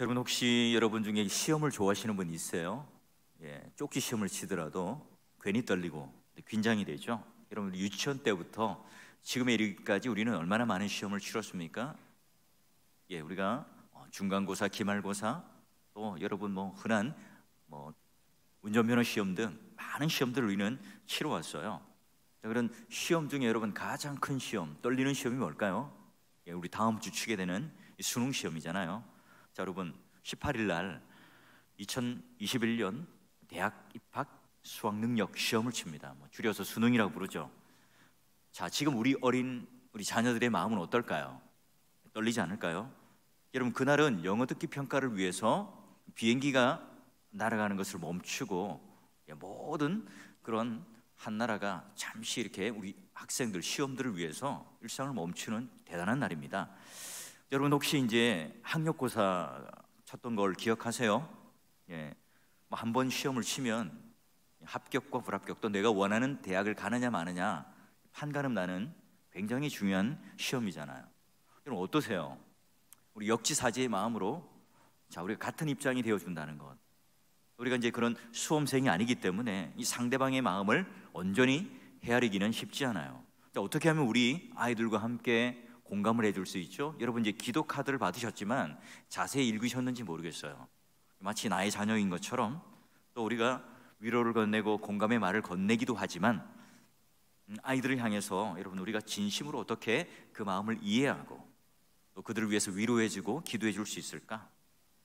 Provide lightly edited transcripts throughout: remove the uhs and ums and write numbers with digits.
여러분 혹시 여러분 중에 시험을 좋아하시는 분 있어요? 쪽지 시험을 치더라도 괜히 떨리고 긴장이 되죠. 여러분 유치원 때부터 지금에 이르기까지 우리는 얼마나 많은 시험을 치렀습니까? 우리가 중간고사, 기말고사, 또 여러분 흔한 운전면허 시험 등 많은 시험들을 우리는 치러왔어요. 자, 그런 시험 중에 여러분 가장 큰 시험, 떨리는 시험이 뭘까요? 우리 다음 주 치게 되는 수능 시험이잖아요. 자, 여러분 18일 날 2021년 대학 입학 수학 능력 시험을 칩니다. 줄여서 수능이라고 부르죠. 자, 지금 우리 자녀들의 마음은 어떨까요? 떨리지 않을까요? 여러분 그날은 영어 듣기 평가를 위해서 비행기가 날아가는 것을 멈추고 모든 그런 한 나라가 잠시 이렇게 우리 학생들 시험들을 위해서 일상을 멈추는 대단한 날입니다. 여러분 혹시 이제 학력고사 쳤던 걸 기억하세요? 한 번 시험을 치면 합격과 불합격, 또 내가 원하는 대학을 가느냐 마느냐 판가름 나는 굉장히 중요한 시험이잖아요. 여러분 어떠세요? 우리 역지사지의 마음으로 우리가 같은 입장이 되어준다는 것, 우리가 이제 그런 수험생이 아니기 때문에 이 상대방의 마음을 온전히 헤아리기는 쉽지 않아요. 어떻게 하면 우리 아이들과 함께 공감을 해줄 수 있죠? 여러분 이제 기도 카드를 받으셨지만 자세히 읽으셨는지 모르겠어요. 마치 나의 자녀인 것처럼 또 우리가 위로를 건네고 공감의 말을 건네기도 하지만 아이들을 향해서 여러분 우리가 진심으로 어떻게 그 마음을 이해하고 또 그들을 위해서 위로해주고 기도해 줄 수 있을까?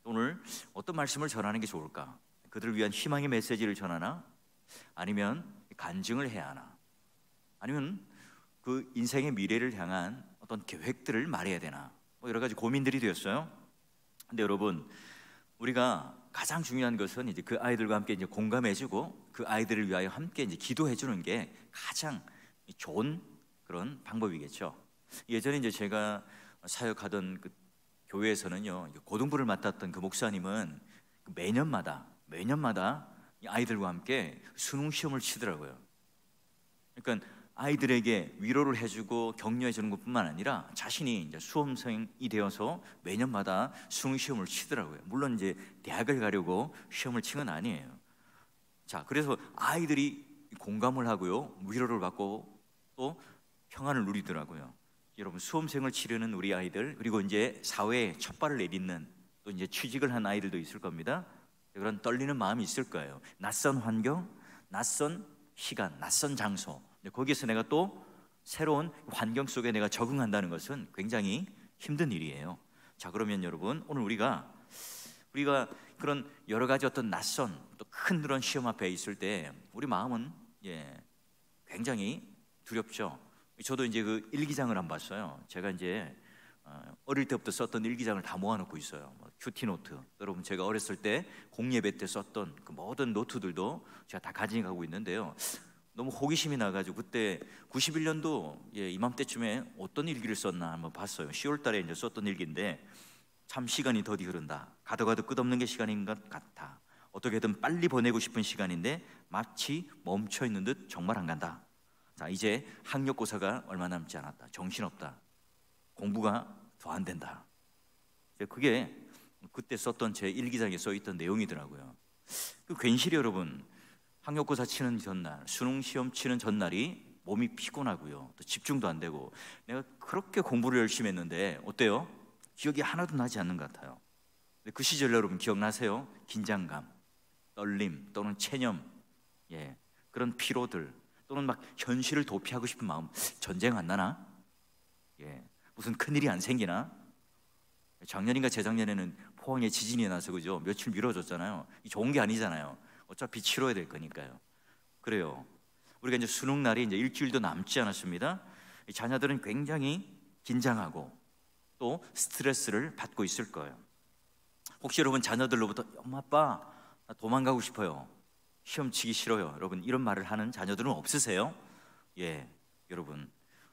오늘 어떤 말씀을 전하는 게 좋을까? 그들을 위한 희망의 메시지를 전하나? 아니면 간증을 해야 하나? 아니면 그 인생의 미래를 향한 어떤 계획들을 말해야 되나? 여러 가지 고민들이 되었어요. 근데 여러분 우리가 가장 중요한 것은 이제 그 아이들과 함께 이제 공감해주고 그 아이들을 위하여 함께 이제 기도해주는 게 가장 좋은 그런 방법이겠죠. 예전에 이제 제가 사역하던 그 교회에서는요, 고등부를 맡았던 그 목사님은 매년마다 이 아이들과 함께 수능 시험을 치더라고요. 그러니까 아이들에게 위로를 해주고 격려해 주는 것뿐만 아니라 자신이 이제 수험생이 되어서 매년마다 수능 시험을 치더라고요. 물론 이제 대학을 가려고 시험을 친 건 아니에요. 자, 그래서 아이들이 공감을 하고요, 위로를 받고 또 평안을 누리더라고요. 여러분 수험생을 치르는 우리 아이들, 그리고 이제 사회에 첫 발을 내딛는 또 이제 취직을 한 아이들도 있을 겁니다. 그런 떨리는 마음이 있을 거예요. 낯선 환경, 낯선 시간, 낯선 장소, 거기에서 내가 또 새로운 환경 속에 내가 적응한다는 것은 굉장히 힘든 일이에요. 자, 그러면 여러분 오늘 우리가 그런 여러 가지 어떤 낯선 또 큰 그런 시험 앞에 있을 때 우리 마음은 굉장히 두렵죠. 저도 이제 그 일기장을 안 봤어요. 제가 이제 어릴 때부터 썼던 일기장을 다 모아놓고 있어요. 큐티노트, 여러분 제가 어렸을 때 공예배 때 썼던 그 모든 노트들도 제가 다 가져가고 있는데요. 너무 호기심이 나가지고 그때 91년도 이맘때쯤에 어떤 일기를 썼나 한번 봤어요. 10월 달에 이제 썼던 일기인데, 참 시간이 더디 흐른다. 가도 가도 끝없는 게 시간인 것 같아. 어떻게든 빨리 보내고 싶은 시간인데 마치 멈춰 있는 듯 정말 안 간다. 자, 이제 학력고사가 얼마 남지 않았다. 정신없다. 공부가 더 안 된다. 그게 그때 썼던 제 일기장에 써 있던 내용이더라고요. 그 괜시리 여러분 학력고사 치는 전날, 수능 시험 치는 전날이 몸이 피곤하고요, 또 집중도 안 되고 내가 그렇게 공부를 열심히 했는데 어때요? 기억이 하나도 나지 않는 것 같아요. 근데 그 시절 여러분 기억나세요? 긴장감, 떨림 또는 체념, 그런 피로들, 또는 막 현실을 도피하고 싶은 마음. 전쟁 안 나나? 무슨 큰일이 안 생기나? 작년인가 재작년에는 포항에 지진이 나서 그죠? 며칠 미뤄졌잖아요. 좋은 게 아니잖아요. 어차피 치러야 될 거니까요. 그래요. 우리가 이제 수능 날이 이제 일주일도 남지 않았습니다. 자녀들은 굉장히 긴장하고 또 스트레스를 받고 있을 거예요. 혹시 여러분 자녀들로부터 엄마 아빠 나 도망가고 싶어요, 시험 치기 싫어요, 여러분 이런 말을 하는 자녀들은 없으세요? 여러분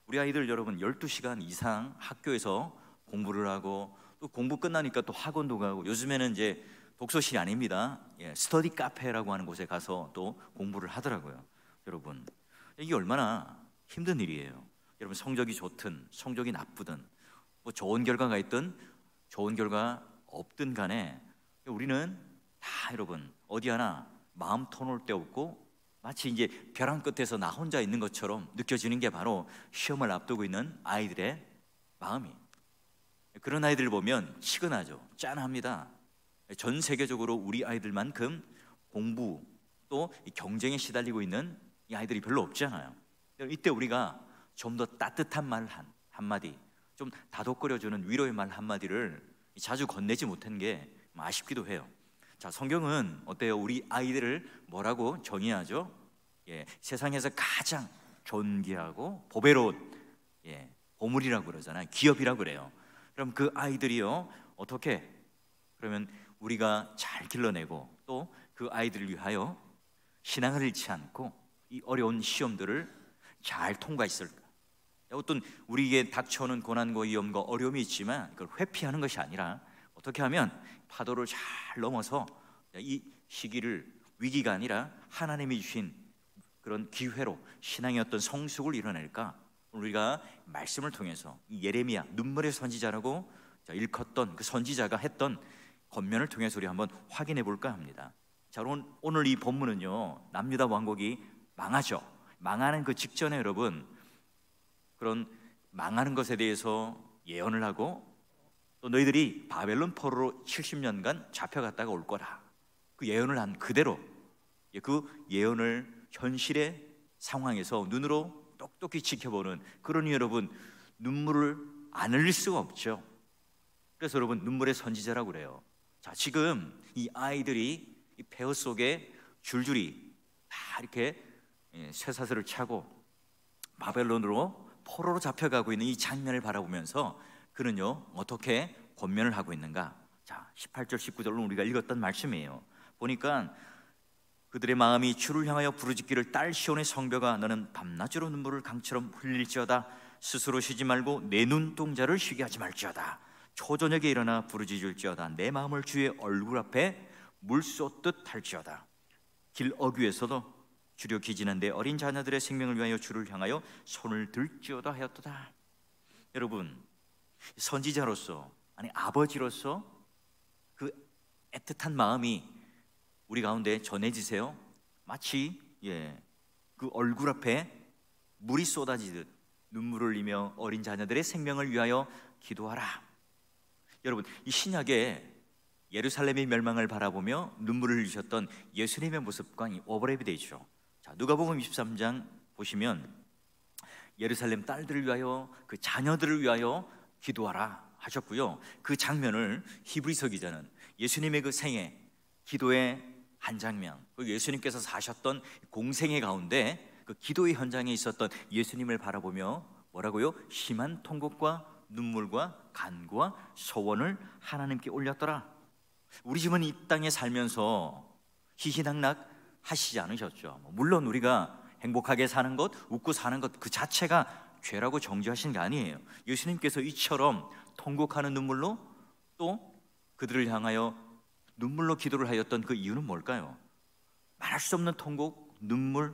우리 아이들 여러분 12시간 이상 학교에서 공부를 하고 또 공부 끝나니까 또 학원도 가고, 요즘에는 이제 독서실이 아닙니다. 스터디 카페라고 하는 곳에 가서 또 공부를 하더라고요. 여러분 이게 얼마나 힘든 일이에요. 여러분 성적이 좋든 성적이 나쁘든 좋은 결과가 있든 좋은 결과 없든 간에 우리는 다 여러분 어디 하나 마음 터놓을 데 없고 마치 이제 벼랑 끝에서 나 혼자 있는 것처럼 느껴지는 게 바로 시험을 앞두고 있는 아이들의 마음이. 그런 아이들을 보면 치근하죠. 짠합니다. 전 세계적으로 우리 아이들만큼 공부 또 경쟁에 시달리고 있는 이 아이들이 별로 없잖아요. 이때 우리가 좀 더 따뜻한 말 한마디, 좀 다독거려주는 위로의 말 한마디를 자주 건네지 못한 게 아쉽기도 해요. 자, 성경은 어때요? 우리 아이들을 뭐라고 정의하죠? 세상에서 가장 존귀하고 보배로운 보물이라고 그러잖아요. 기업이라고 그래요. 그럼 그 아이들이요 어떻게? 그러면 우리가 잘 길러내고 또 그 아이들을 위하여 신앙을 잃지 않고 이 어려운 시험들을 잘 통과했을까? 어떤 우리에게 닥쳐오는 고난과 위험과 어려움이 있지만 그걸 회피하는 것이 아니라 어떻게 하면 파도를 잘 넘어서 이 시기를 위기가 아니라 하나님이 주신 그런 기회로 신앙의 어떤 성숙을 이뤄낼까? 우리가 말씀을 통해서 이 예레미야 눈물의 선지자라고 일컫던 그 선지자가 했던 권면을 통해서 우리 한번 확인해 볼까 합니다. 자, 오늘 이 본문은요 남유다 왕국이 망하죠. 망하는 그 직전에 여러분 그런 망하는 것에 대해서 예언을 하고 또 너희들이 바벨론 포로로 70년간 잡혀갔다가 올 거라 그 예언을 한 그대로 그 예언을 현실의 상황에서 눈으로 똑똑히 지켜보는 그러니 여러분 눈물을 안 흘릴 수가 없죠. 그래서 여러분 눈물의 선지자라고 그래요. 자, 지금 이 아이들이 이 폐허 속에 줄줄이 다 이렇게 쇠사슬을 차고 바벨론으로 포로로 잡혀가고 있는 이 장면을 바라보면서 그는요 어떻게 권면을 하고 있는가? 자, 18절 19절로 우리가 읽었던 말씀이에요. 보니까 그들의 마음이 주를 향하여 부르짖기를 딸 시온의 성벽아 너는 밤낮으로 눈물을 강처럼 흘릴지어다 스스로 쉬지 말고 내 눈동자를 쉬게 하지 말지어다 초저녁에 일어나 부르짖을지어다 내 마음을 주의 얼굴 앞에 물 쏟듯 할지어다 길 어귀에서도 주려 기진한 내 어린 자녀들의 생명을 위하여 주를 향하여 손을 들지어다 하였도다. 여러분 선지자로서 아니 아버지로서 그 애틋한 마음이 우리 가운데 전해지세요. 마치 그 얼굴 앞에 물이 쏟아지듯 눈물을 흘리며 어린 자녀들의 생명을 위하여 기도하라. 여러분 이 신약에 예루살렘의 멸망을 바라보며 눈물을 흘리셨던 예수님의 모습과 오버랩이 되죠. 자, 누가복음 23장 보시면 예루살렘 딸들을 위하여 그 자녀들을 위하여 기도하라 하셨고요. 그 장면을 히브리서 기자는 예수님의 그 생애 기도의 한 장면, 예수님께서 사셨던 공생애 가운데 그 기도의 현장에 있었던 예수님을 바라보며 뭐라고요? 심한 통곡과 눈물과 간구와 소원을 하나님께 올렸더라. 우리 집은 이 땅에 살면서 희희낙낙 하시지 않으셨죠. 물론 우리가 행복하게 사는 것, 웃고 사는 것 그 자체가 죄라고 정죄하신 게 아니에요. 예수님께서 이처럼 통곡하는 눈물로 또 그들을 향하여 눈물로 기도를 하였던 그 이유는 뭘까요? 말할 수 없는 통곡, 눈물,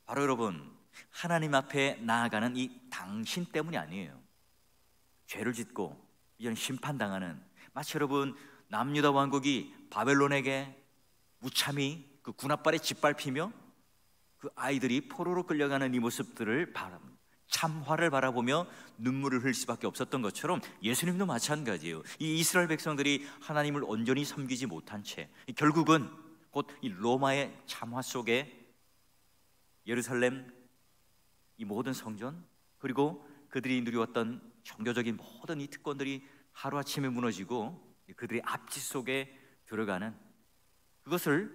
바로 여러분 하나님 앞에 나아가는 이 당신 때문이 아니에요. 죄를 짓고 이제는 심판당하는, 마치 여러분 남유다 왕국이 바벨론에게 무참히 그 군합발에 짓밟히며 그 아이들이 포로로 끌려가는 이 모습들을 참화를 바라보며 눈물을 흘릴 수밖에 없었던 것처럼 예수님도 마찬가지예요. 이 이스라엘 백성들이 하나님을 온전히 섬기지 못한 채 결국은 곧 이 로마의 참화 속에 예루살렘 이 모든 성전 그리고 그들이 누려왔던 종교적인 모든 이 특권들이 하루아침에 무너지고 그들의 압지 속에 들어가는 그것을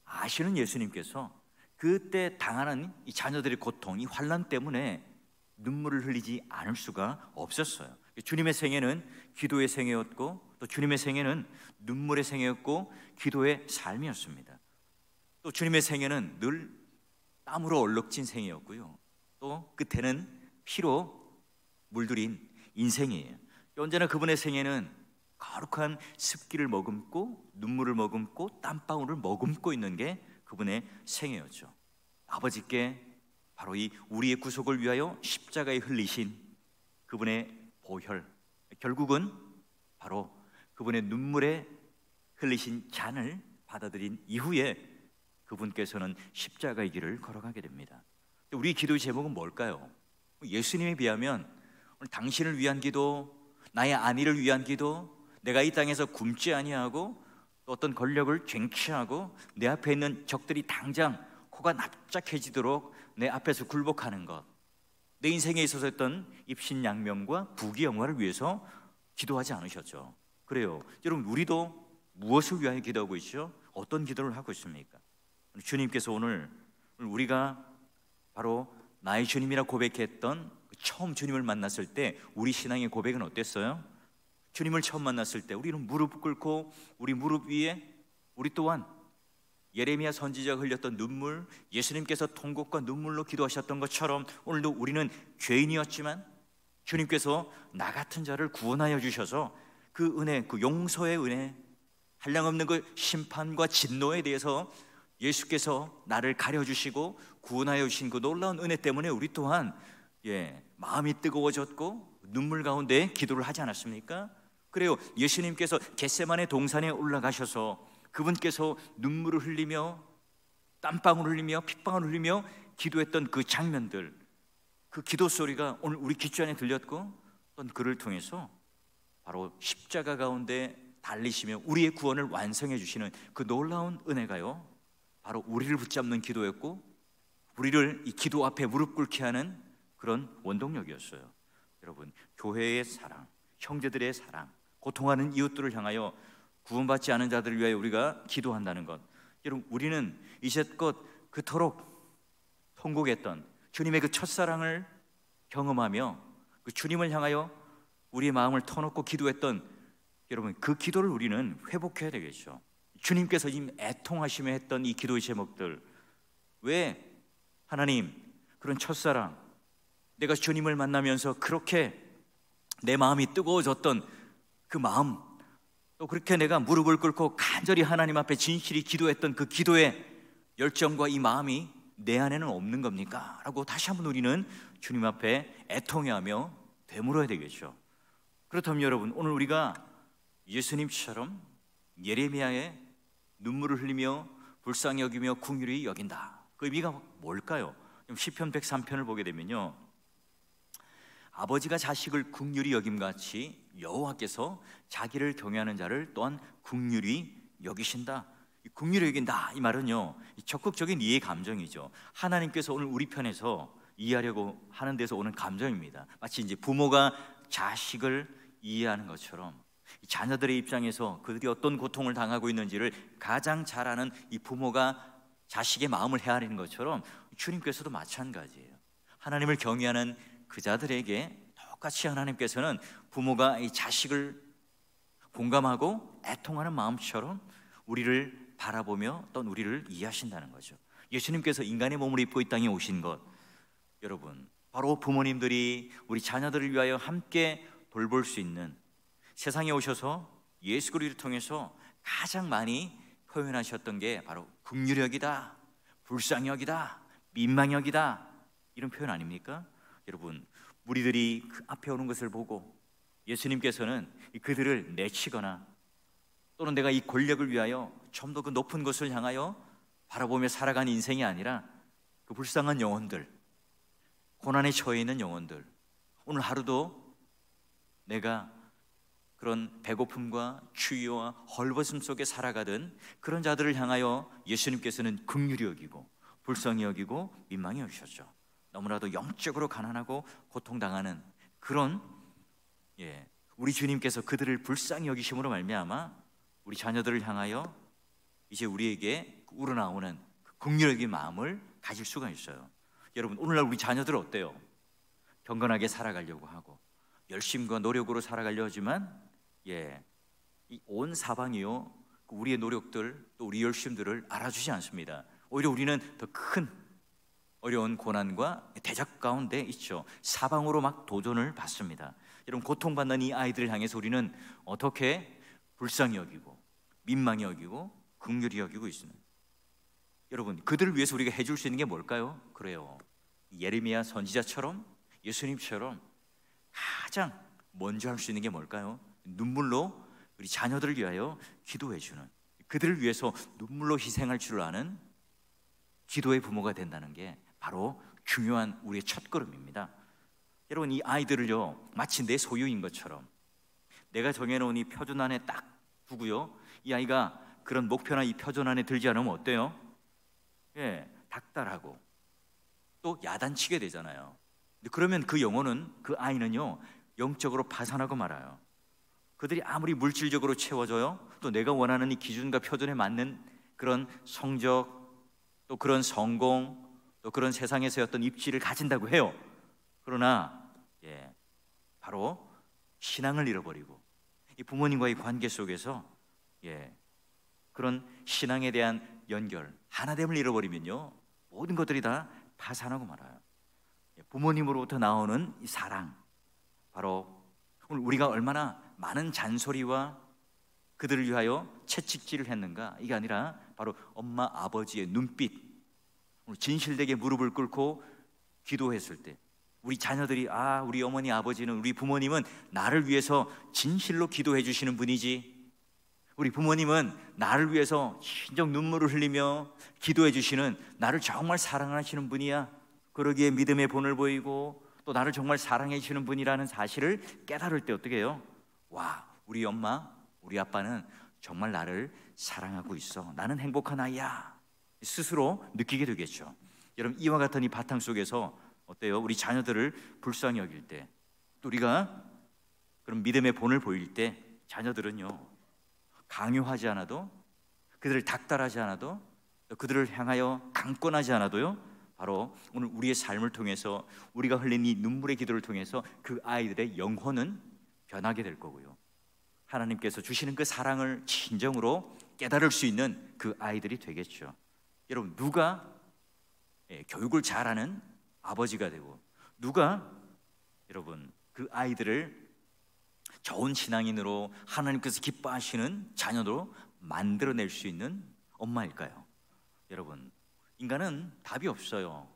아시는 예수님께서 그때 당하는 이 자녀들의 고통, 이 환난 때문에 눈물을 흘리지 않을 수가 없었어요. 주님의 생애는 기도의 생애였고 또 주님의 생애는 눈물의 생애였고 기도의 삶이었습니다. 또 주님의 생애는 늘 땀으로 얼룩진 생애였고요. 또 끝에는 피로 물들인 인생이에요. 언제나 그분의 생애는 거룩한 습기를 머금고 눈물을 머금고 땀방울을 머금고 있는 게 그분의 생애였죠. 아버지께 바로 이 우리의 구속을 위하여 십자가에 흘리신 그분의 보혈, 결국은 바로 그분의 눈물에 흘리신 잔을 받아들인 이후에 그분께서는 십자가의 길을 걸어가게 됩니다. 우리 기도의 제목은 뭘까요? 예수님에 비하면 오늘 당신을 위한 기도, 나의 안위를 위한 기도, 내가 이 땅에서 굶지 아니하고 또 어떤 권력을 쟁취하고 내 앞에 있는 적들이 당장 코가 납작해지도록 내 앞에서 굴복하는 것, 내 인생에 있어서 했던 입신양명과 부귀영화를 위해서 기도하지 않으셨죠. 그래요. 여러분, 우리도 무엇을 위하여 기도하고 있죠? 어떤 기도를 하고 있습니까? 주님께서 오늘 우리가 바로 나의 주님이라 고백했던 처음 주님을 만났을 때 우리 신앙의 고백은 어땠어요? 주님을 처음 만났을 때 우리는 무릎 꿇고 우리 무릎 위에 우리 또한 예레미야 선지자가 흘렸던 눈물, 예수님께서 통곡과 눈물로 기도하셨던 것처럼 오늘도 우리는 죄인이었지만 주님께서 나 같은 자를 구원하여 주셔서 그 은혜, 그 용서의 은혜, 한량없는 그 심판과 진노에 대해서 예수께서 나를 가려주시고 구원하여 주신 그 놀라운 은혜 때문에 우리 또한 마음이 뜨거워졌고 눈물 가운데 기도를 하지 않았습니까? 그래요. 예수님께서 겟세마네 동산에 올라가셔서 그분께서 눈물을 흘리며 땀방울을 흘리며 핏방울을 흘리며 기도했던 그 장면들, 그 기도 소리가 오늘 우리 귀 안에 들렸고 또 그를 통해서 바로 십자가 가운데 달리시며 우리의 구원을 완성해 주시는 그 놀라운 은혜가요, 바로 우리를 붙잡는 기도였고 우리를 이 기도 앞에 무릎 꿇게 하는 그런 원동력이었어요. 여러분, 교회의 사랑, 형제들의 사랑, 고통하는 이웃들을 향하여 구원받지 않은 자들을 위하여 우리가 기도한다는 것, 여러분, 우리는 이제껏 그토록 통곡했던 주님의 그 첫사랑을 경험하며 그 주님을 향하여 우리의 마음을 터놓고 기도했던 여러분, 그 기도를 우리는 회복해야 되겠죠. 주님께서 지금 애통하시며 했던 이 기도의 제목들, 왜 하나님 그런 첫사랑, 내가 주님을 만나면서 그렇게 내 마음이 뜨거워졌던 그 마음, 또 그렇게 내가 무릎을 꿇고 간절히 하나님 앞에 진실히 기도했던 그 기도의 열정과 이 마음이 내 안에는 없는 겁니까? 라고 다시 한번 우리는 주님 앞에 애통해하며 되물어야 되겠죠. 그렇다면 여러분, 오늘 우리가 예수님처럼 예레미야의 눈물을 흘리며 불쌍히 여기며 긍휼히 여긴다, 그 의미가 뭘까요? 시편 103편을 보게 되면요, 아버지가 자식을 긍휼히 여김같이 여호와께서 자기를 경외하는 자를 또한 긍휼히 여기신다. 긍휼히 여긴다, 이 말은요, 적극적인 이해 감정이죠. 하나님께서 오늘 우리 편에서 이해하려고 하는 데서 오는 감정입니다. 마치 이제 부모가 자식을 이해하는 것처럼 자녀들의 입장에서 그들이 어떤 고통을 당하고 있는지를 가장 잘 아는 이 부모가 자식의 마음을 헤아리는 것처럼 주님께서도 마찬가지예요. 하나님을 경외하는 그 자들에게 똑같이 하나님께서는 부모가 이 자식을 공감하고 애통하는 마음처럼 우리를 바라보며 또 우리를 이해하신다는 거죠. 예수님께서 인간의 몸을 입고 이 땅에 오신 것, 여러분, 바로 부모님들이 우리 자녀들을 위하여 함께 돌볼 수 있는, 세상에 오셔서 예수 그리스도를 통해서 가장 많이 표현하셨던 게 바로 긍휼력이다, 불쌍력이다, 민망력이다, 이런 표현 아닙니까? 여러분, 무리들이 그 앞에 오는 것을 보고 예수님께서는 그들을 내치거나 또는 내가 이 권력을 위하여 좀 더 그 높은 곳을 향하여 바라보며 살아가는 인생이 아니라 그 불쌍한 영혼들, 고난에 처해 있는 영혼들, 오늘 하루도 내가 그런 배고픔과 추위와 헐벗음 속에 살아가던 그런 자들을 향하여 예수님께서는 긍휼히 여기고 불쌍히 여기고 민망히 여기셨죠. 너무나도 영적으로 가난하고 고통당하는 그런 우리 주님께서 그들을 불쌍히 여기심으로 말미암아 우리 자녀들을 향하여 이제 우리에게 우러나오는 그 긍휼의 마음을 가질 수가 있어요. 여러분, 오늘날 우리 자녀들 어때요? 경건하게 살아가려고 하고 열심과 노력으로 살아가려 하지만 이 온 사방이요, 우리의 노력들 또 우리 열심들을 알아주지 않습니다. 오히려 우리는 더 큰 어려운 고난과 대적 가운데 있죠. 사방으로 막 도전을 받습니다. 여러분, 고통받는 이 아이들을 향해서 우리는 어떻게 불쌍히 여기고 민망히 여기고 긍휼히 여기고 있습니다. 여러분, 그들을 위해서 우리가 해줄 수 있는 게 뭘까요? 그래요, 예레미야 선지자처럼 예수님처럼 가장 먼저 할 수 있는 게 뭘까요? 눈물로 우리 자녀들을 위하여 기도해 주는, 그들을 위해서 눈물로 희생할 줄 아는 기도의 부모가 된다는 게 바로 중요한 우리의 첫걸음입니다. 여러분, 이 아이들을요 마치 내 소유인 것처럼 내가 정해놓은 이 표준 안에 딱 두고요, 이 아이가 그런 목표나 이 표준 안에 들지 않으면 어때요? 닥달하고 또 야단치게 되잖아요. 그러면 그 영혼은, 그 아이는요 영적으로 파산하고 말아요. 그들이 아무리 물질적으로 채워줘요, 또 내가 원하는 이 기준과 표준에 맞는 그런 성적, 또 그런 성공, 또 그런 세상에서의 어떤 입지를 가진다고 해요. 그러나 바로 신앙을 잃어버리고 이 부모님과의 관계 속에서 그런 신앙에 대한 연결, 하나됨을 잃어버리면요 모든 것들이 다 파산하고 말아요. 부모님으로부터 나오는 이 사랑, 바로 오늘 우리가 얼마나 많은 잔소리와 그들을 위하여 채찍질을 했는가, 이게 아니라 바로 엄마 아버지의 눈빛, 진실되게 무릎을 꿇고 기도했을 때 우리 자녀들이 우리 어머니 아버지는, 우리 부모님은 나를 위해서 진실로 기도해 주시는 분이지, 우리 부모님은 나를 위해서 진정 눈물을 흘리며 기도해 주시는, 나를 정말 사랑하시는 분이야, 그러기에 믿음의 본을 보이고 또 나를 정말 사랑해 주시는 분이라는 사실을 깨달을 때 어떻게 해요? 와, 우리 엄마, 우리 아빠는 정말 나를 사랑하고 있어, 나는 행복한 아이야, 스스로 느끼게 되겠죠. 여러분, 이와 같은 이 바탕 속에서 어때요? 우리 자녀들을 불쌍히 여길 때, 또 우리가 그런 믿음의 본을 보일 때 자녀들은요 강요하지 않아도, 그들을 닥달하지 않아도, 그들을 향하여 강권하지 않아도요, 바로 오늘 우리의 삶을 통해서, 우리가 흘린 이 눈물의 기도를 통해서 그 아이들의 영혼은 변하게 될 거고요, 하나님께서 주시는 그 사랑을 진정으로 깨달을 수 있는 그 아이들이 되겠죠. 여러분, 누가 교육을 잘하는 아버지가 되고, 누가 여러분 그 아이들을 좋은 신앙인으로 하나님께서 기뻐하시는 자녀로 만들어낼 수 있는 엄마일까요? 여러분, 인간은 답이 없어요.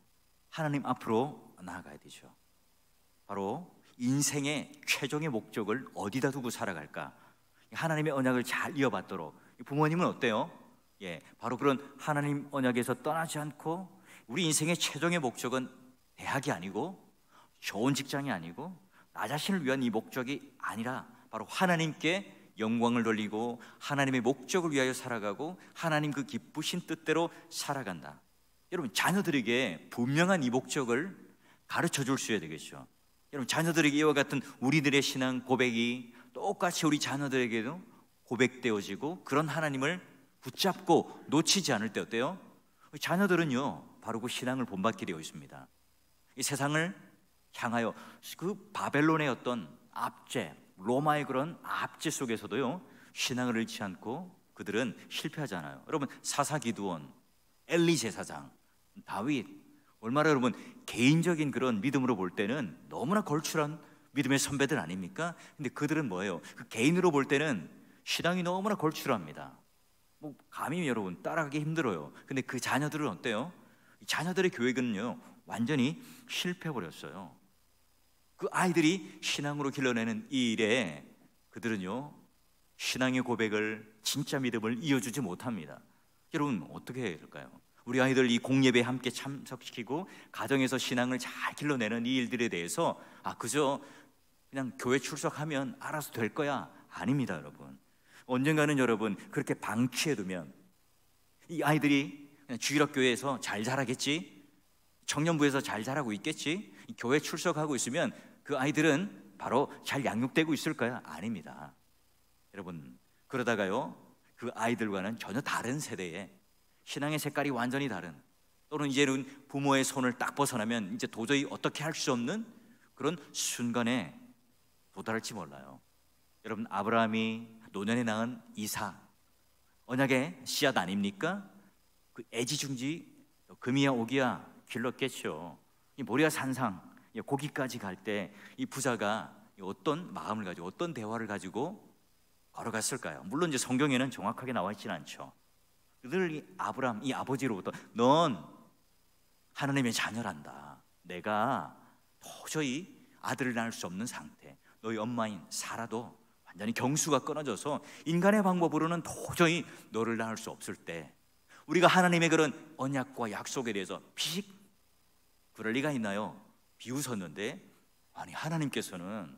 하나님 앞으로 나아가야 되죠. 바로 인생의 최종의 목적을 어디다 두고 살아갈까, 하나님의 언약을 잘 이어받도록, 부모님은 어때요? 바로 그런 하나님 언약에서 떠나지 않고, 우리 인생의 최종의 목적은 대학이 아니고 좋은 직장이 아니고 나 자신을 위한 이 목적이 아니라 바로 하나님께 영광을 돌리고 하나님의 목적을 위하여 살아가고 하나님 그 기쁘신 뜻대로 살아간다. 여러분, 자녀들에게 분명한 이 목적을 가르쳐 줄 수 있어야 되겠죠. 여러분, 자녀들에게 이와 같은 우리들의 신앙 고백이 똑같이 우리 자녀들에게도 고백되어지고, 그런 하나님을 붙잡고 놓치지 않을 때 어때요? 자녀들은요 바로 그 신앙을 본받게 되어 있습니다. 이 세상을 향하여 그 바벨론의 어떤 압제, 로마의 그런 압제 속에서도요 신앙을 잃지 않고 그들은 실패하잖아요. 여러분, 사사 기드온, 엘리 제사장, 다윗, 얼마나 여러분 개인적인 그런 믿음으로 볼 때는 너무나 걸출한 믿음의 선배들 아닙니까? 근데 그들은 뭐예요? 그 개인으로 볼 때는 신앙이 너무나 걸출합니다. 감히 여러분 따라가기 힘들어요. 근데 그 자녀들은 어때요? 자녀들의 교육은요 완전히 실패해버렸어요. 그 아이들이 신앙으로 길러내는 이 일에 그들은요 신앙의 고백을, 진짜 믿음을 이어주지 못합니다. 여러분, 어떻게 해야 될까요? 우리 아이들 이 공예배에 함께 참석시키고 가정에서 신앙을 잘 길러내는 이 일들에 대해서 그저 그냥 교회 출석하면 알아서 될 거야, 아닙니다. 여러분, 언젠가는 여러분 그렇게 방치해두면 이 아이들이 그냥 주일학교에서 잘 자라겠지, 청년부에서 잘 자라고 있겠지, 교회 출석하고 있으면 그 아이들은 바로 잘 양육되고 있을 거야, 아닙니다. 여러분, 그러다가요 그 아이들과는 전혀 다른 세대에 신앙의 색깔이 완전히 다른, 또는 이제는 부모의 손을 딱 벗어나면 이제 도저히 어떻게 할 수 없는 그런 순간에 도달할지 몰라요. 여러분, 아브라함이 노년에 낳은 이삭, 언약의 씨앗 아닙니까? 그 애지중지 금이야 오기야 길렀겠죠. 이 모리아 산상 고기까지 갈 때 이 부자가 어떤 마음을 가지고 어떤 대화를 가지고 걸어갔을까요? 물론 이제 성경에는 정확하게 나와 있지는 않죠. 그들 이 아브라함, 이 아버지로부터 넌 하나님의 자녀란다, 내가 도저히 아들을 낳을 수 없는 상태, 너희 엄마인 사라도 완전히 경수가 끊어져서 인간의 방법으로는 도저히 너를 낳을 수 없을 때, 우리가 하나님의 그런 언약과 약속에 대해서 피식 그럴 리가 있나요? 비웃었는데, 아니 하나님께서는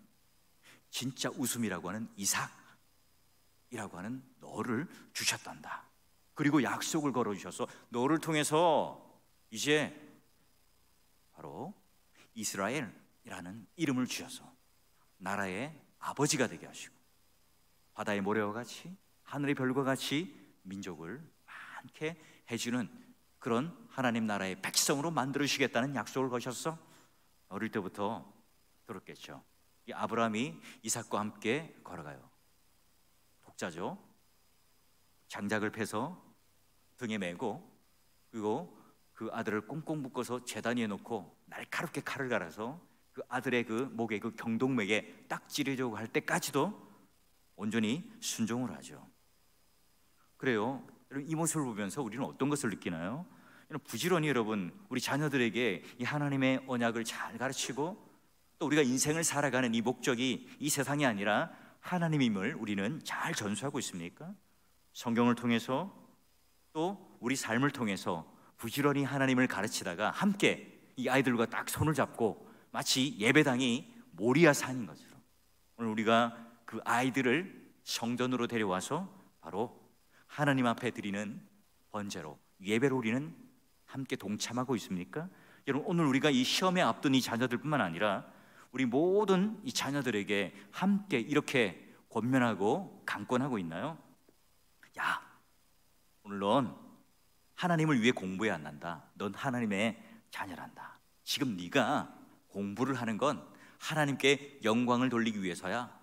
진짜 웃음이라고 하는 이삭이라고 하는 너를 주셨단다. 그리고 약속을 걸어주셔서 너를 통해서 이제 바로 이스라엘이라는 이름을 주셔서 나라의 아버지가 되게 하시고, 바다의 모래와 같이 하늘의 별과 같이 민족을 많게 해주는 그런 하나님 나라의 백성으로 만들어주시겠다는 약속을 거셨어. 어릴 때부터 들었겠죠. 이 아브라함이 이삭과 함께 걸어가요. 독자죠. 장작을 패서 등에 메고, 그리고 그 아들을 꽁꽁 묶어서 제단 위에 놓고 날카롭게 칼을 갈아서 그 아들의 그 목에 그 경동맥에 딱 찌르려고 할 때까지도 온전히 순종을 하죠. 그래요. 여러분, 이 모습을 보면서 우리는 어떤 것을 느끼나요? 부지런히 여러분, 우리 자녀들에게 이 하나님의 언약을 잘 가르치고, 또 우리가 인생을 살아가는 이 목적이 이 세상이 아니라 하나님임을 우리는 잘 전수하고 있습니까? 성경을 통해서 또 우리 삶을 통해서 부지런히 하나님을 가르치다가 함께 이 아이들과 딱 손을 잡고 마치 예배당이 모리아 산인 것처럼 오늘 우리가 그 아이들을 성전으로 데려와서 바로 하나님 앞에 드리는 번제로, 예배로 우리는 함께 동참하고 있습니까? 여러분, 오늘 우리가 이 시험에 앞둔 이 자녀들뿐만 아니라 우리 모든 이 자녀들에게 함께 이렇게 권면하고 강권하고 있나요? 야, 오늘 넌 하나님을 위해 공부해야 한단다. 넌 하나님의 자녀란다. 지금 네가 공부를 하는 건 하나님께 영광을 돌리기 위해서야.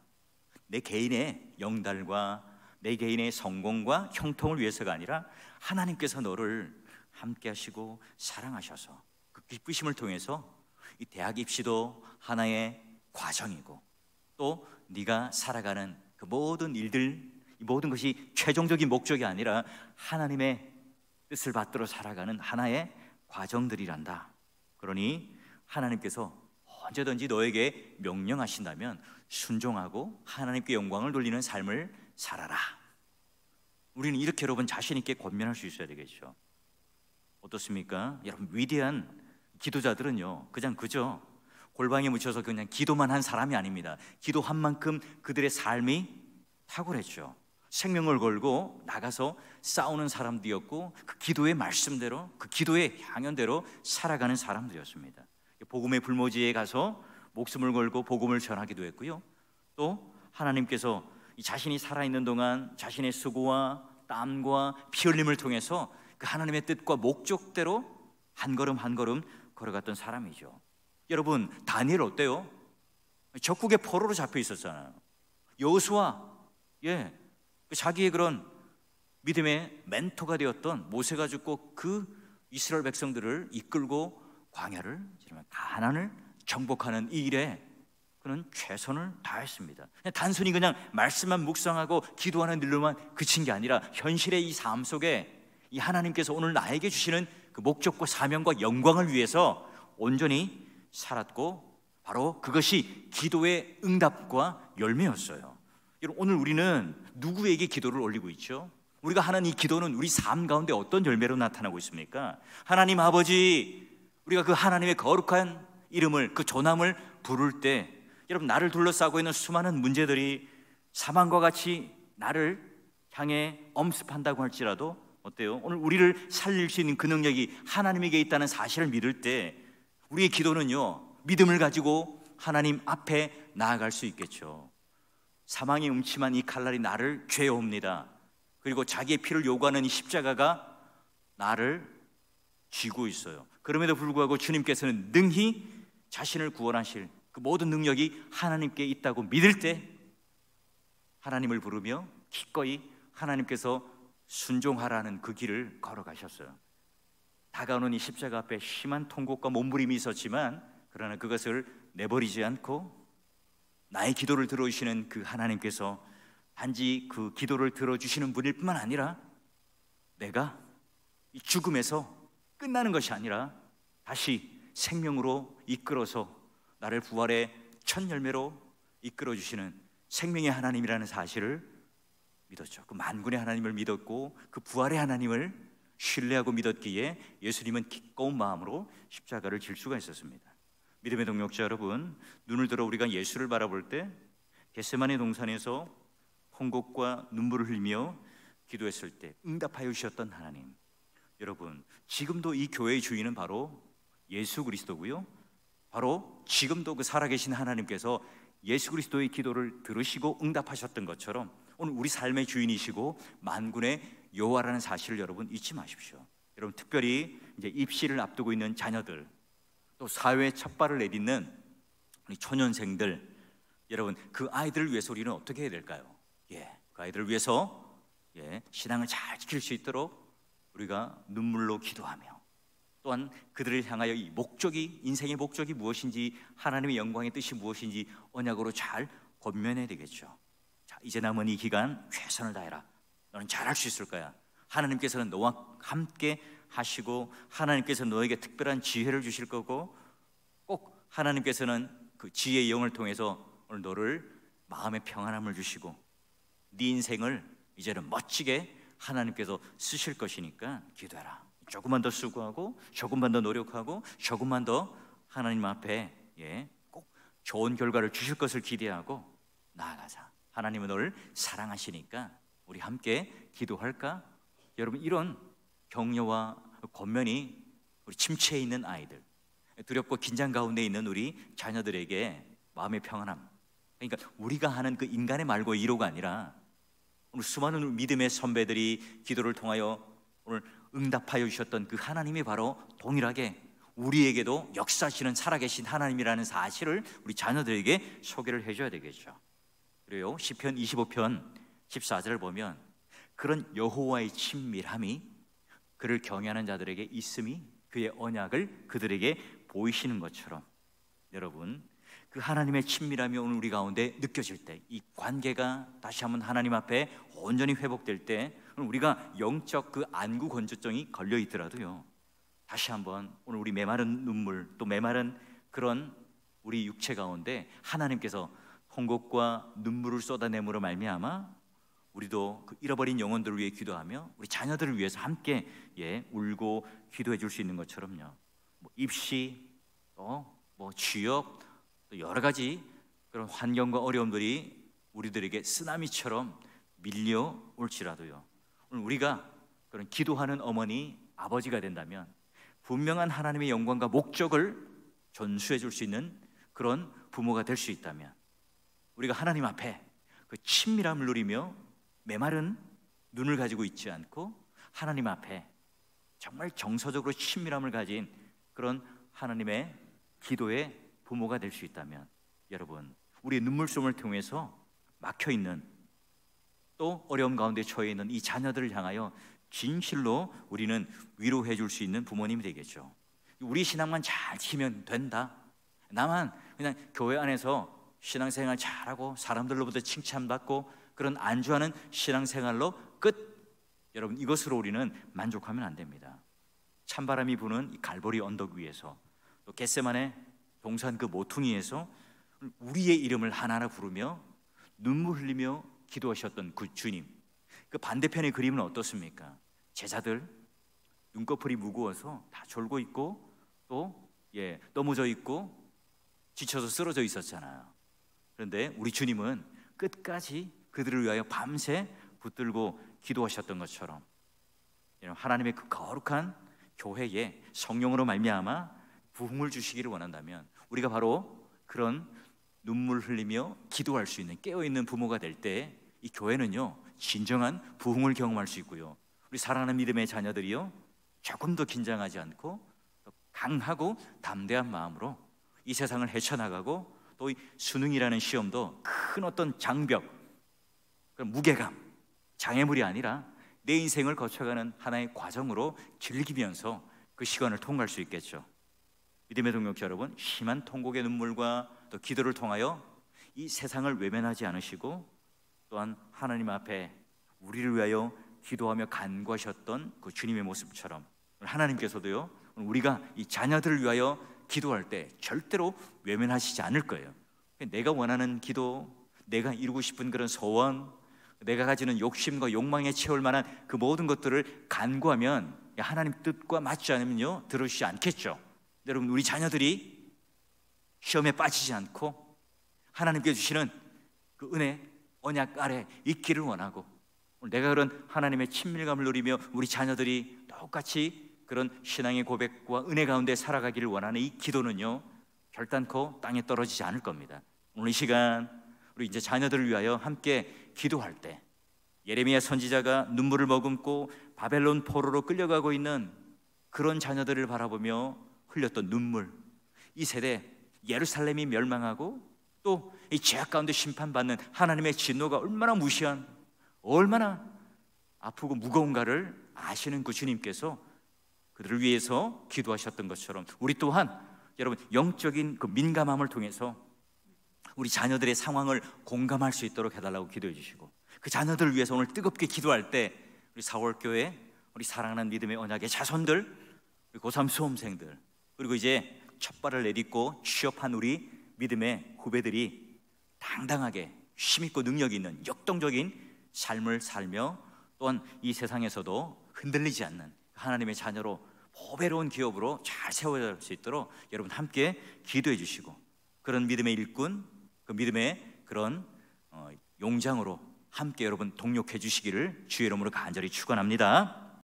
내 개인의 영달과 내 개인의 성공과 형통을 위해서가 아니라 하나님께서 너를 함께 하시고 사랑하셔서 그 기쁘심을 통해서 이 대학 입시도 하나의 과정이고, 또 네가 살아가는 그 모든 일들, 이 모든 것이 최종적인 목적이 아니라 하나님의 뜻을 받들어 살아가는 하나의 과정들이란다. 그러니 하나님께서 언제든지 너에게 명령하신다면 순종하고 하나님께 영광을 돌리는 삶을 살아라. 우리는 이렇게 여러분 자신 있게 권면할 수 있어야 되겠죠. 어떻습니까? 여러분, 위대한 기도자들은요 그저 골방에 묻혀서 그냥 기도만 한 사람이 아닙니다. 기도한 만큼 그들의 삶이 탁월했죠. 생명을 걸고 나가서 싸우는 사람들이었고, 그 기도의 말씀대로, 그 기도의 향연대로 살아가는 사람들이었습니다. 복음의 불모지에 가서 목숨을 걸고 복음을 전하기도 했고요, 또 하나님께서 자신이 살아있는 동안 자신의 수고와 땀과 피 흘림을 통해서 그 하나님의 뜻과 목적대로 한 걸음 한 걸음 걸어갔던 사람이죠. 여러분, 다니엘 어때요? 적국의 포로로 잡혀 있었잖아요. 여호수아, 자기의 그런 믿음의 멘토가 되었던 모세가 죽고 그 이스라엘 백성들을 이끌고 광야를, 가나안을 정복하는 이 일에 그는 최선을 다했습니다. 단순히 그냥 말씀만 묵상하고 기도하는 일로만 그친 게 아니라 현실의 이 삶 속에 이 하나님께서 오늘 나에게 주시는 그 목적과 사명과 영광을 위해서 온전히 살았고, 바로 그것이 기도의 응답과 열매였어요. 여러분, 오늘 우리는 누구에게 기도를 올리고 있죠? 우리가 하는 이 기도는 우리 삶 가운데 어떤 열매로 나타나고 있습니까? 하나님 아버지, 우리가 그 하나님의 거룩한 이름을, 그 존함을 부를 때, 여러분, 나를 둘러싸고 있는 수많은 문제들이 사망과 같이 나를 향해 엄습한다고 할지라도 어때요? 오늘 우리를 살릴 수 있는 그 능력이 하나님에게 있다는 사실을 믿을 때 우리의 기도는요 믿음을 가지고 하나님 앞에 나아갈 수 있겠죠. 사망의 음침한 이 칼날이 나를 죄옵니다. 그리고 자기의 피를 요구하는 이 십자가가 나를 쥐고 있어요. 그럼에도 불구하고 주님께서는 능히 자신을 구원하실 그 모든 능력이 하나님께 있다고 믿을 때 하나님을 부르며 기꺼이 하나님께서 순종하라는 그 길을 걸어가셨어요. 다가오는 이 십자가 앞에 심한 통곡과 몸부림이 있었지만, 그러나 그것을 내버리지 않고 나의 기도를 들어주시는 그 하나님께서 단지 그 기도를 들어주시는 분일 뿐만 아니라 내가 이 죽음에서 끝나는 것이 아니라 다시 생명으로 이끌어서 나를 부활의 첫 열매로 이끌어주시는 생명의 하나님이라는 사실을 믿었죠. 그 만군의 하나님을 믿었고 그 부활의 하나님을 신뢰하고 믿었기에 예수님은 기꺼운 마음으로 십자가를 질 수가 있었습니다. 믿음의 동역자 여러분, 눈을 들어 우리가 예수를 바라볼 때 겟세마네 동산에서 홍곡과 눈물을 흘리며 기도했을 때 응답하여 주셨던 하나님, 여러분 지금도 이 교회의 주인은 바로 예수 그리스도고요, 바로 지금도 그 살아계신 하나님께서 예수 그리스도의 기도를 들으시고 응답하셨던 것처럼 오늘 우리 삶의 주인이시고 만군의 여호와라는 사실을 여러분 잊지 마십시오. 여러분 특별히 이제 입시를 앞두고 있는 자녀들, 또 사회에 첫 발을 내딛는 우리 초년생들, 여러분 그 아이들을 위해서 우리는 어떻게 해야 될까요? 그 아이들을 위해서 신앙을 잘 지킬 수 있도록 우리가 눈물로 기도하며, 또한 그들을 향하여 이 목적이, 인생의 목적이 무엇인지, 하나님의 영광의 뜻이 무엇인지 언약으로 잘 권면해야 되겠죠. 자, 이제 남은 이 기간 최선을 다해라. 너는 잘할 수 있을 거야. 하나님께서는 너와 함께 하시고 하나님께서 너에게 특별한 지혜를 주실 거고, 꼭 하나님께서는 그 지혜의 영을 통해서 오늘 너를 마음의 평안함을 주시고 네 인생을 이제는 멋지게 하나님께서 쓰실 것이니까 기도해라. 조금만 더 수고하고 조금만 더 노력하고 조금만 더 하나님 앞에 꼭 좋은 결과를 주실 것을 기대하고 나아가자. 하나님은 너를 사랑하시니까 우리 함께 기도할까? 여러분 이런 격려와 권면이 우리 침체에 있는 아이들, 두렵고 긴장 가운데 있는 우리 자녀들에게 마음의 평안함, 그러니까 우리가 하는 그 인간의 말고 이로가 아니라 오늘 수많은 믿음의 선배들이 기도를 통하여 오늘 응답하여 주셨던 그 하나님이 바로 동일하게 우리에게도 역사하시는 살아계신 하나님이라는 사실을 우리 자녀들에게 소개를 해줘야 되겠죠. 그래요, 시편 25편 14절을 보면 그런 여호와의 친밀함이 그를 경외하는 자들에게 있음이 그의 언약을 그들에게 보이시는 것처럼, 여러분 그 하나님의 친밀함이 오늘 우리 가운데 느껴질 때, 이 관계가 다시 한번 하나님 앞에 온전히 회복될 때, 우리가 영적 그 안구 건조증이 걸려 있더라도요, 다시 한번 오늘 우리 메마른 눈물, 또 메마른 그런 우리 육체 가운데 하나님께서 홍곡과 눈물을 쏟아내므로 말미암아 우리도 그 잃어버린 영혼들을 위해 기도하며 우리 자녀들을 위해서 함께 울고 기도해 줄 수 있는 것처럼요, 입시, 취업, 또 여러 가지 그런 환경과 어려움들이 우리들에게 쓰나미처럼 밀려올지라도요, 오늘 우리가 그런 기도하는 어머니, 아버지가 된다면 분명한 하나님의 영광과 목적을 전수해 줄 수 있는 그런 부모가 될 수 있다면, 우리가 하나님 앞에 그 친밀함을 누리며 메마른 눈을 가지고 있지 않고 하나님 앞에 정말 정서적으로 친밀함을 가진 그런 하나님의 기도의 부모가 될 수 있다면, 여러분 우리의 눈물솜을 통해서 막혀있는, 또 어려움 가운데 처해 있는 이 자녀들을 향하여 진실로 우리는 위로해 줄 수 있는 부모님이 되겠죠. 우리 신앙만 잘 지키면 된다, 나만 그냥 교회 안에서 신앙생활 잘하고 사람들로부터 칭찬받고 그런 안주하는 신앙생활로 끝, 여러분 이것으로 우리는 만족하면 안 됩니다. 찬바람이 부는 이 갈보리 언덕 위에서, 또 겟세마네 동산 그 모퉁이에서 우리의 이름을 하나하나 부르며 눈물 흘리며 기도하셨던 그 주님, 그 반대편의 그림은 어떻습니까? 제자들 눈꺼풀이 무거워서 다 졸고 있고 또 넘어져 있고 지쳐서 쓰러져 있었잖아요. 그런데 우리 주님은 끝까지 그들을 위하여 밤새 붙들고 기도하셨던 것처럼, 하나님의 그 거룩한 교회에 성령으로 말미암아 부흥을 주시기를 원한다면 우리가 바로 그런 눈물 흘리며 기도할 수 있는 깨어있는 부모가 될 때 이 교회는요 진정한 부흥을 경험할 수 있고요, 우리 사랑하는 믿음의 자녀들이요 조금 더 긴장하지 않고 강하고 담대한 마음으로 이 세상을 헤쳐나가고, 또 이 수능이라는 시험도 큰 어떤 장벽, 그런 무게감, 장애물이 아니라 내 인생을 거쳐가는 하나의 과정으로 즐기면서 그 시간을 통과할 수 있겠죠. 믿음의 동역자 여러분, 심한 통곡의 눈물과 또 기도를 통하여 이 세상을 외면하지 않으시고, 또한 하나님 앞에 우리를 위하여 기도하며 간구하셨던 그 주님의 모습처럼 하나님께서도요 우리가 이 자녀들을 위하여 기도할 때 절대로 외면하시지 않을 거예요. 내가 원하는 기도, 내가 이루고 싶은 그런 소원, 내가 가지는 욕심과 욕망에 채울 만한 그 모든 것들을 간구하면 하나님 뜻과 맞지 않으면요 들으시지 않겠죠. 여러분, 우리 자녀들이 시험에 빠지지 않고 하나님께 주시는 그 은혜, 언약 아래 있기를 원하고, 내가 그런 하나님의 친밀감을 누리며 우리 자녀들이 똑같이 그런 신앙의 고백과 은혜 가운데 살아가기를 원하는 이 기도는요 결단코 땅에 떨어지지 않을 겁니다. 오늘 이 시간 우리 이제 자녀들을 위하여 함께 기도할 때, 예레미야 선지자가 눈물을 머금고 바벨론 포로로 끌려가고 있는 그런 자녀들을 바라보며 흘렸던 눈물, 이 세대 예루살렘이 멸망하고 또 이 죄악 가운데 심판받는 하나님의 진노가 얼마나 무시한, 얼마나 아프고 무거운가를 아시는 그 주님께서 그들을 위해서 기도하셨던 것처럼 우리 또한 여러분 영적인 그 민감함을 통해서 우리 자녀들의 상황을 공감할 수 있도록 해달라고 기도해 주시고, 그 자녀들을 위해서 오늘 뜨겁게 기도할 때 우리 사월교회, 우리 사랑하는 믿음의 언약의 자손들, 고3 수험생들, 그리고 이제 첫 발을 내딛고 취업한 우리 믿음의 후배들이 당당하게 힘있고 능력 있는 역동적인 삶을 살며 또한 이 세상에서도 흔들리지 않는 하나님의 자녀로 보배로운 기업으로 잘 세워질 수 있도록 여러분 함께 기도해 주시고, 그런 믿음의 일꾼, 그 믿음의 그런 용장으로 함께 여러분 동력해 주시기를 주의 이름으로 간절히 축원합니다.